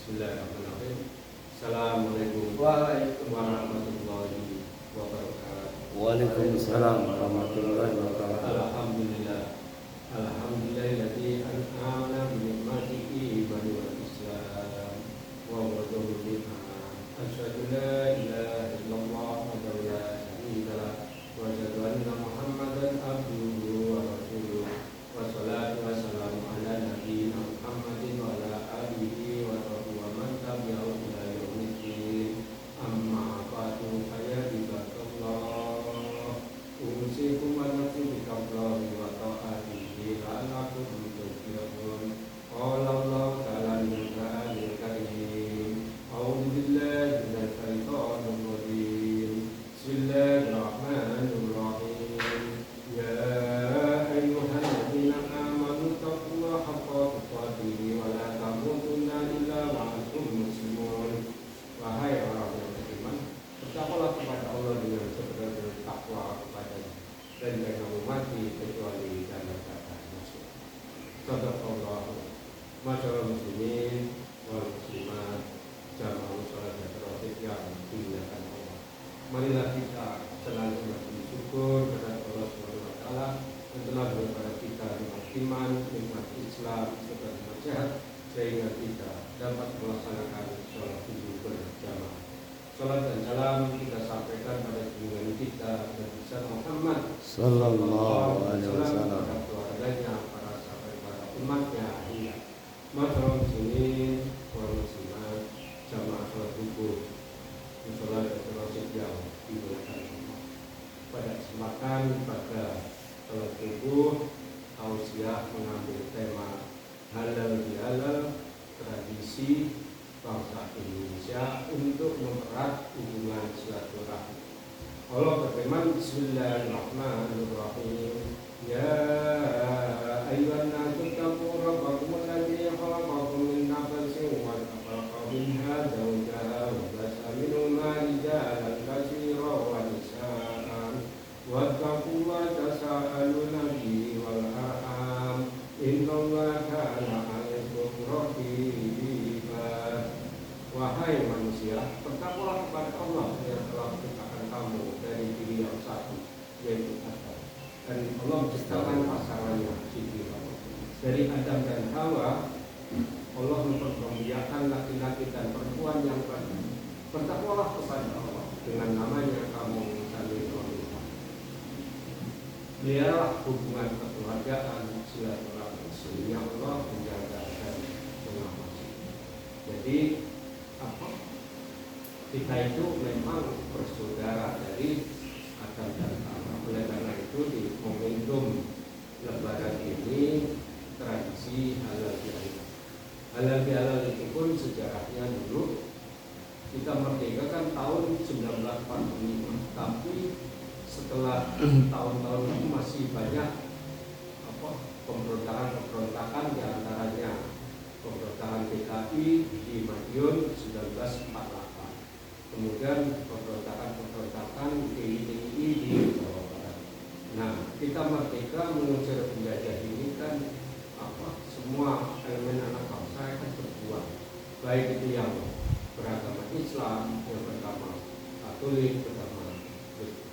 Bismillahirrahmanirrahim. Assalamualaikum warahmatullahi wabarakatuh. Waalaikumsalam warahmatullahi wabarakatuh. Alhamdulillah. Alhamdulillahilladzi an'amana bi ni'matihi wa wal Islam wa wadul biha. Asyhadu la ilaha illallah wa la syarika lah wa asyhadu anna Muhammadan abduhu wa rasuluh. Wassalatu wassalamu ala nabiyyina Muhammadin wa ala alihi wa sahbihi wa man tabi'ahu ila yaumiddin. Amma ba'du fa ya ibadallah, usikum wa nafsi biqallahi wa ta'atihi la'allakum tuflihun. Qala Allah ta'ala min Qur'anil Karim. A'udzu billahi minasy syaithanir rajim. Bismillahirrahmanirrahim. Ya ayyuhalladzina amanu taqullaha haqqa tuqatih wa la tamutunna illa wa antum muslimun. Wahai orang yang beriman, bertakwalah kepada Allah dengan sebenar-benar takwa kepadanya, dan jangan mati kecuali dalam keadaan muslim. Shadaqallahu. Masyaallah muslimin wal muslimat, jamaah salat tarawih yang dimuliakan Allah. Marilah kita selalu bersyukur kepada Allah Subhanahu wa taala yang telah memberi kita nikmat iman, nikmat Islam, serta nikmat sehat, sehingga kita dapat melaksanakan sholat subuh berjamaah. Sholat dan salam kita sampaikan pada junjungan kita Nabi Muhammad Sallallahu alaihi wasallam, pada keluarganya, para sahabat, para umatnya hingga masyarakat muslimin wal muslimat, jamaah sholat subuh, musola dan termasuk yang dimuliakan Allah. Pada kesempatan pada sholat subuh, tausiah mengambil tema halal bihalal, tradisi bangsa Indonesia untuk mempererat hubungan silaturahmi. Allah berfirman, Bismillahirrahmanirrahim. Ya ayyuhan nasu taqu rabbakum alladzi khalaqakum min nafsin wahidatin wa minha zawjaha wa basa minhuma rijalan katsiran wa nisaa'an wattaqullaha tasaaluna bihi wal arham innallaha kana 'alaikum raqiba. Wahai manusia, bertakwalah kepada Allah yang telah menciptakan kamu dari diri yang satu, yaitu Adam. Dan Allah menciptakan pasangannya, Siti Hawa. Dari Adam dan Hawa, Allah mempermuliakan laki-laki dan perempuan yang baik. Bertakwalah kepada Allah dengan namanya kamu saling memelihara. Biarlah hubungan kekeluargaan silaturahmi sehingga Allah menjaga dan mengawasi. Jadi kita itu memang bersaudara dari Adam dan Hawa. Oleh karena itu di momentum Lebaran ini tradisi halal bihalal. Halal bihalal itu pun sejarahnya dulu kita merdeka kan tahun 1945, tapi setelah tahun-tahun itu masih banyak pemberontakan di antaranya pemberontakan PKI di Madiun 1948, kemudian pemberontakan DIY di Jawa Barat. Nah, kita merdeka mengusir penjajah ini kan semua elemen anak bangsa kan berjuang, baik itu yang beragama Islam, yang beragama Katolik, beragama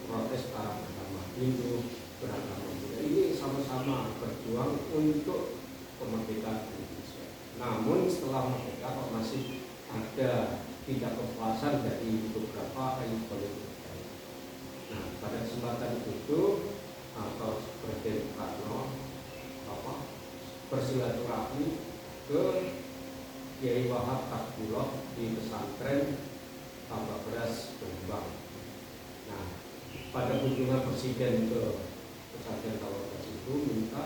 Protestan, beragama Hindu, beragama Buddha. Ini sama-sama berjuang untuk kemerdekaan Indonesia. Namun setelah merdeka kok masih ada tidak kepuasan dari beberapa elit politik. Nah, pada kesempatan itu Presiden Soekarno bersilaturahmi ke Kiai Wahab Takbullah di pesantren Tambak Beras Jombang. Nah, pada kunjungan Presiden ke pesantren Tambak Beras itu minta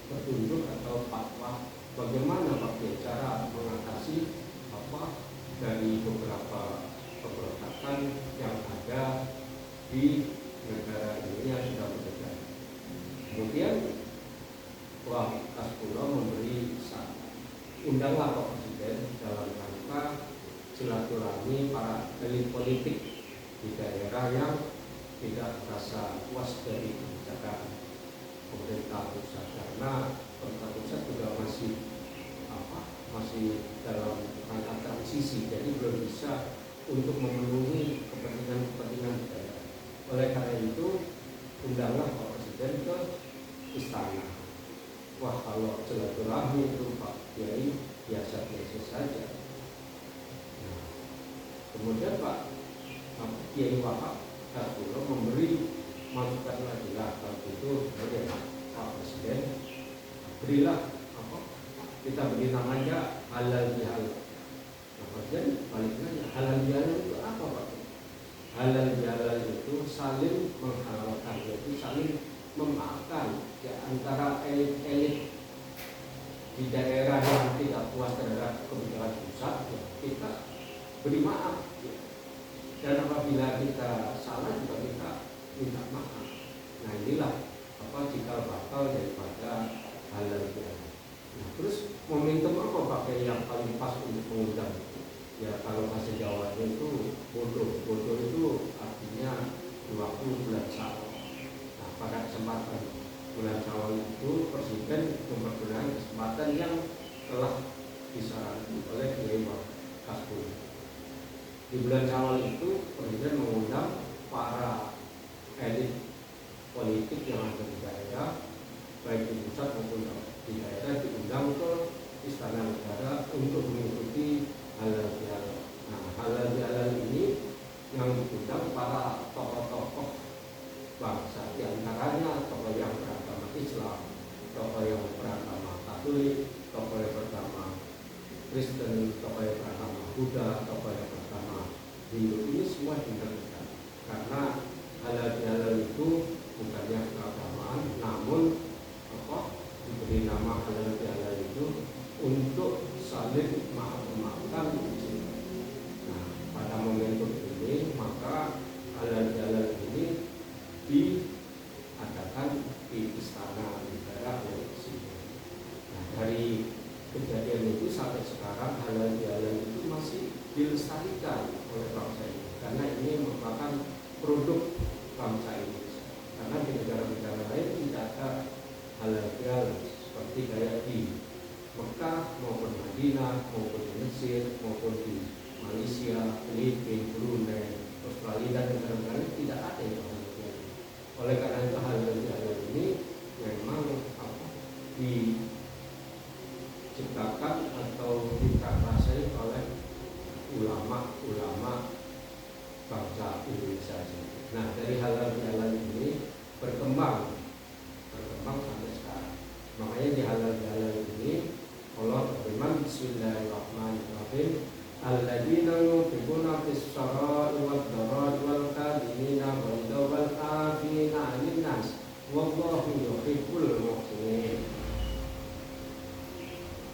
petunjuk atau fatwa bagaimana cara mengatasi dari beberapa pemberontakan yang ada di negara ini yang sudah merdeka. Kemudian Takbullah memberi undanglah Pak Presiden dalam rangka silaturahmi para elit politik di daerah yang tidak merasa puas dari kebijakan pemerintah pusat, karena pemerintah pusat juga masih masih dalam rangka transisi, jadi belum bisa untuk memenuhi kepentingan negara. Oleh karena itu, undanglah Pak Presiden ke istana. Wah, kalau silaturahmi itu Pak Kiai biasa-biasa saja. Nah, kemudian Pak Kiai Wahab Kasbullah memberi masukan lagi lah, kalau itu Pak Presiden berilah kita beri namanya halal bihalal. Nah, Presiden balik nanya, halal bihalal itu apa Pak? Halal bihalal itu saling menghalalkan, yaitu saling memaafkan ya, antara elit-elit di daerah yang tidak puas terhadap kebijakan pusat, ya, kita beri maaf ya. Dan apabila kita salah juga kita minta maaf. Nah, inilah cikal bakal daripada halal bihalal. Nah, terus momentum apa pakai yang paling pas untuk mengundang? Ya, kalau bahasa Jawa itu bodoh. Bodoh itu artinya di waktu bulan Syawal. Nah, pada kesempatan bulan Syawal itu Presiden mempergunakan kesempatan yang telah disarankan oleh Kiai Kasbullah. Di bulan Syawal itu Presiden mengundang para elit politik yang ada di daerah, baik di pusat maupun di daerah, diundang ke Istana Negara untuk mengikuti halal bihalal. Nah, halal bihalal ini yang diundang para tokoh-tokoh bangsa, di antaranya tokoh yang beragama Islam, tokoh yang beragama Katolik, tokoh yang beragama Kristen, tokoh yang beragama Buddha, tokoh yang beragama Hindu. Ini semua diundang karena halal bihalal itu bukannya keagamaan, namun diberi nama halal bihalal itu untuk saling memaafkan. Nah, pada momentum ini maka halal bihalal ini diadakan di Istana Negara oleh Presiden. Nah, dari kejadian itu sampai sekarang halal bihalal itu masih dilestarikan oleh bangsa ini, karena ini merupakan produk bangsa ini. Karena di negara-negara lain tidak ada halal bihalal seperti kayak di Mekah maupun Madinah maupun di Mesir maupun di Malaysia, Filipina, Brunei, Australia dan negara-negara lain tidak ada yang halal bihalal. Oleh karena itu halal bihalal ini memang diciptakan atau dikarasai oleh ulama-ulama bangsa Indonesia. Nah, dari halal bihalal ini berkembang sampai sekarang. Makanya di halal bihalal ini Allah berfirman, Bismillahirrahmanirrahim, alladzina yunfiquna fis-sarai wad-dharai wal kadhimina wal afina 'anil nas wallahu yuhibbul muhsinin.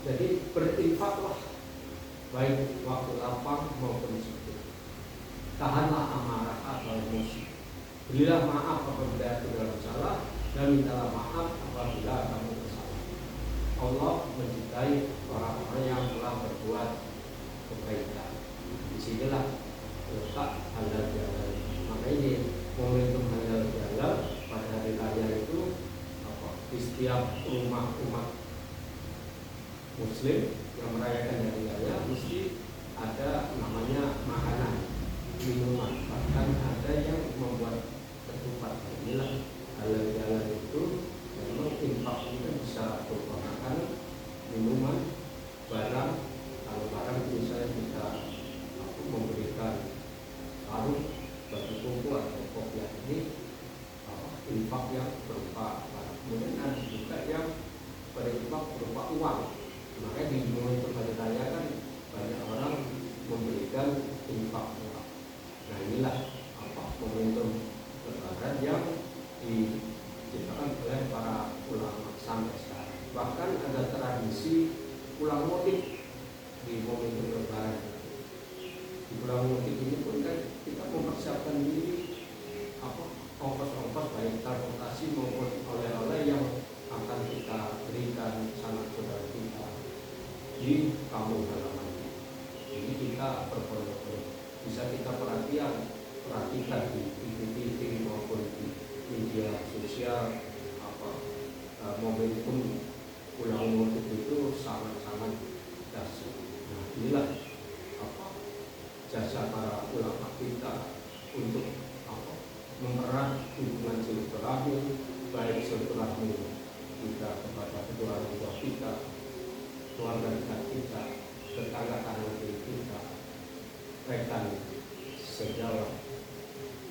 Jadi berinfaklah baik waktu lapang maupun sempit. Tahanlah amarah atau emosi. Berilah maaf apabila ada salah dan mintalah maaf apabila kamu bersalah. Allah mencintai orang-orang yang telah berbuat kebaikan. Disinilah letak halal bihalal. Maka ini momentum halal bihalal pada hari raya itu di setiap rumah umat Muslim yang merayakan hari raya mesti ada namanya makanan, minuman, bahkan ada yang membuat ketupat. Inilah halal bihalal itu memang infak itu bisa berupa makanan, minuman, barang. Kalau barang misalnya kita memberikan sarung, baju koko atau kopiah, ini infak yang berupa barang. Kemudian ada juga yang berinfak berupa uang. Makanya di momentum hari raya kan banyak orang memberikan infak uang. Nah, inilah momentum lebaran yang diciptakan oleh para ulama sampai sekarang. Bahkan ada tradisi pulang mudik di momentum lebaran. Di pulang mudik ini pun kan kita mempersiapkan diri ongkos-ongkos baik transportasi maupun oleh-oleh yang akan kita berikan sanak saudara kita di kampung halaman. Ini kita berbondong-bondong. Bisa kita perhatikan di TV maupun di media sosial momentum pulang mudik itu sangat-sangat dahsyat. inilah apa jasa para ulama kita untuk apa mempererat hubungan silaturahmi, baik silaturahmi kita kepada kedua orang tua kita, keluarga dekat kita, tetangga kanan kiri kita, rekan sejawat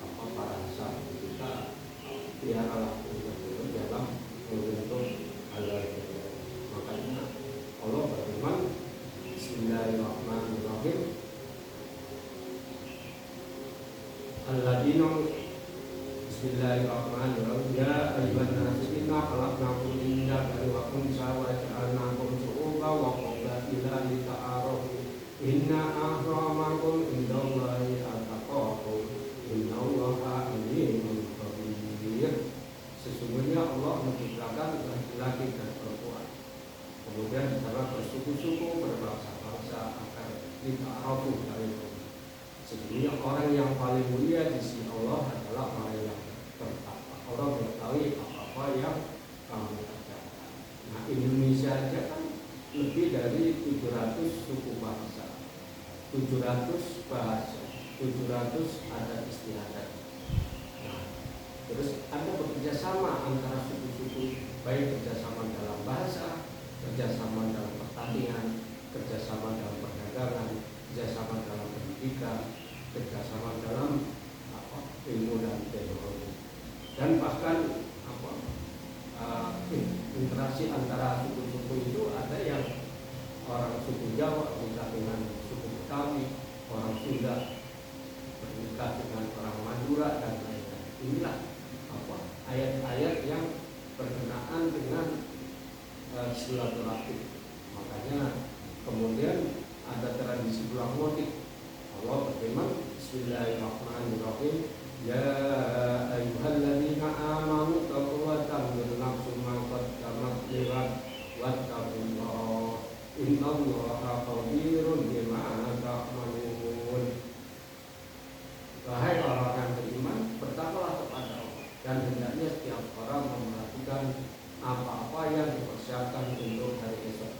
apa para sahabat kita, biarlah untuk dalam membentuk halal itu. Makanya Allah berfirman, Bismillahirrahmanirrahim, Alladzina Bismillahirrahmanirrahim, ya ayyuhan nasu inna khalaqnakum min dzakarin wa unsa wa ja'alnakum syu'uban wa qabaila lita'arafu inna akramakum indallahi atqakum innallaha alimun khabir. Sesungguhnya Allah menciptakan laki-laki dan perempuan, kemudian secara bersuku-suku, berbangsa-bangsa agar dita'arafu dari Allah. Sesungguhnya orang yang paling mulia di sisi Allah adalah orang yang bertakwa. Allah mengetahui apa-apa yang kamu kerjakan. Nah, Indonesia aja kan lebih dari 700 suku bangsa, 700 bahasa, 700 adat istiadat. Nah, terus ada bekerjasama antara suku-suku, baik kerjasama dalam bahasa, kerjasama dalam pertanian, kerjasama dalam perdagangan, kerjasama dalam pendidikan, kerjasama dalam ilmu dan teknologi, dan bahkan interaksi antara suku-suku itu ada yang orang suku Jawa bernikah dengan suku Betawi, orang Sunda bernikah dengan orang Madura dan lain-lain. Inilah ayat-ayat yang berkenaan dengan silaturahmi. Makanya kemudian ada tradisi pulang mudik. Allah berfirman, Bismillahirrahmanirrahim, ya ayyuhalladzina amanu taqullaha tanzur nafsum ma qaddamat lighad wattaqullaha innallaha khabirun bima ta'malun. Wahai orang yang beriman, bertakwalah kepada Allah, dan hendaknya setiap orang memperhatikan apa-apa yang dipersiapkan untuk hari esok.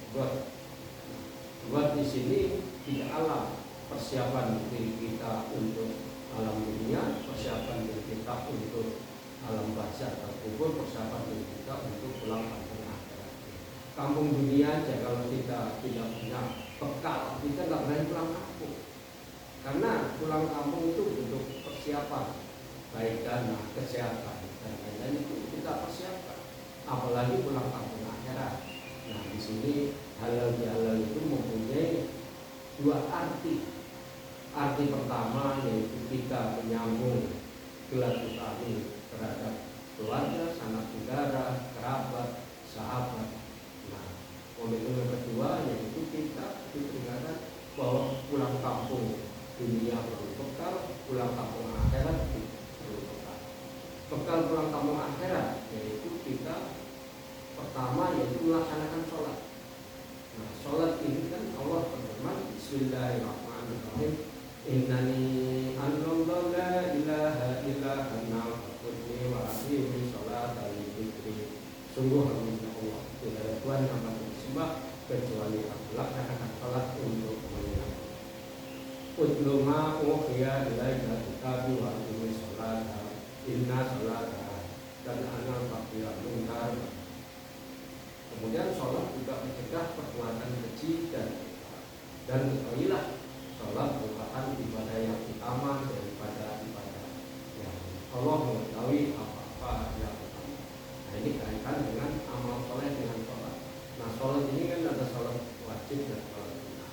Buat di sini tidak alam persiapan diri kita untuk alam dunia, persiapan diri kita untuk alam barzah atau kubur, persiapan diri kita untuk pulang kampung akhirat. Kampung dunia aja kalau kita tidak punya bekal, kita nggak berani pulang kampung. Karena pulang kampung itu butuh persiapan, baik dana, kesehatan, dan lain-lain itu kita persiapkan. Apalagi pulang kampung akhirat. Nah, di sini halal bihalal itu mempunyai dua arti. Arti pertama yaitu kita menyambung silaturahmi terhadap keluarga, sanak saudara, kerabat, sahabat. Nah, komitmen yang kedua yaitu kita diperingatan bahwa pulang kampung dunia perlu bekal, pulang kampung akhirat perlu bekal. Bekal pulang kampung akhirat yaitu kita pertama yaitu melaksanakan sholat. Nah, sholat ini kan Allah berfirman, Bismillahirrahmanirrahim, innani anallahu la ilaha illa ana fa'budni wa aqimi sholata li dzikri. Sungguh hanya Allah, tidak ada Tuhan yang patut disembah kecuali Aku, laksanakan sholat untuk mengingat. Utlu ma uhiya ilaika kitabi wa aqimi sholata inna sholata dan ana fa'budni munkar. Kemudian sholat juga mencegah perbuatan keji dan ketahuilah sholat merupakan ibadah yang utama daripada ibadah yang Allah mengetahui apa-apa yang utama. Nah, ini kaitan dengan amal soleh dengan sholat. Nah, sholat ini kan ada sholat wajib dan sholat sunnah.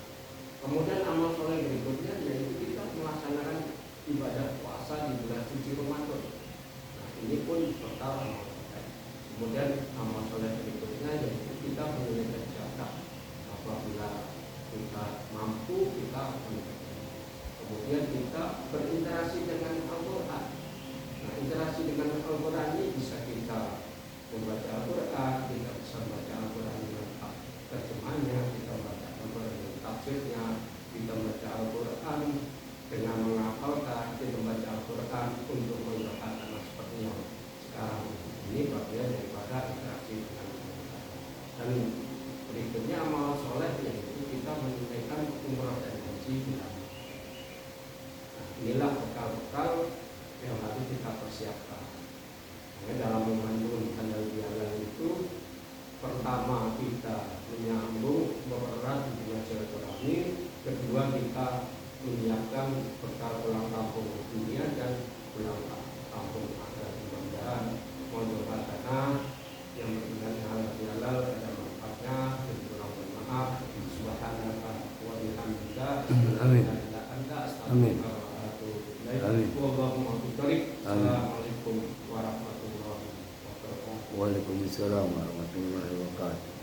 Kemudian amal soleh berikutnya yaitu kita melaksanakan ibadah puasa di bulan suci Ramadan. Nah, ini pun total amal soleh. Kemudian amal soleh berikutnya yaitu kita menunaikan zakat. Apabila kita mampu, kita menunaikan. Kemudian kita berinteraksi dengan Al-Quran. Nah, interaksi dengan Al-Quran ini bisa kita membaca Al-Quran, kita bisa membaca Al-Quran dengan terjemahannya, kita membaca Al-Quran dengan tafsirnya, kita membaca Al-Quran dengan menghafalkan, kita membaca Al-Quran untuk menggunakan seperti yang sekarang ini bagian daripada interaksi dengan Al-Quran. Dan berikutnya amal soleh yaitu kita menunaikan umrah dan haji bila. Nah, inilah bekal-bekal yang harus kita persiapkan. Dalam memandu halal bihalal itu, pertama kita menyambung bererat hubungan silaturahmi, kedua kita menyiapkan bekal pulang kampung dunia dan pulang kampung akhirat mudah-mudahan mohon doa yang berkenan halal bihalal ada manfaatnya dan mohon maaf subhanaka wa bihamdika Amin. Amin. Amin. Assalamualaikum warahmatullahi wabarakatuh. Waalaikumsalam warahmatullahi wabarakatuh.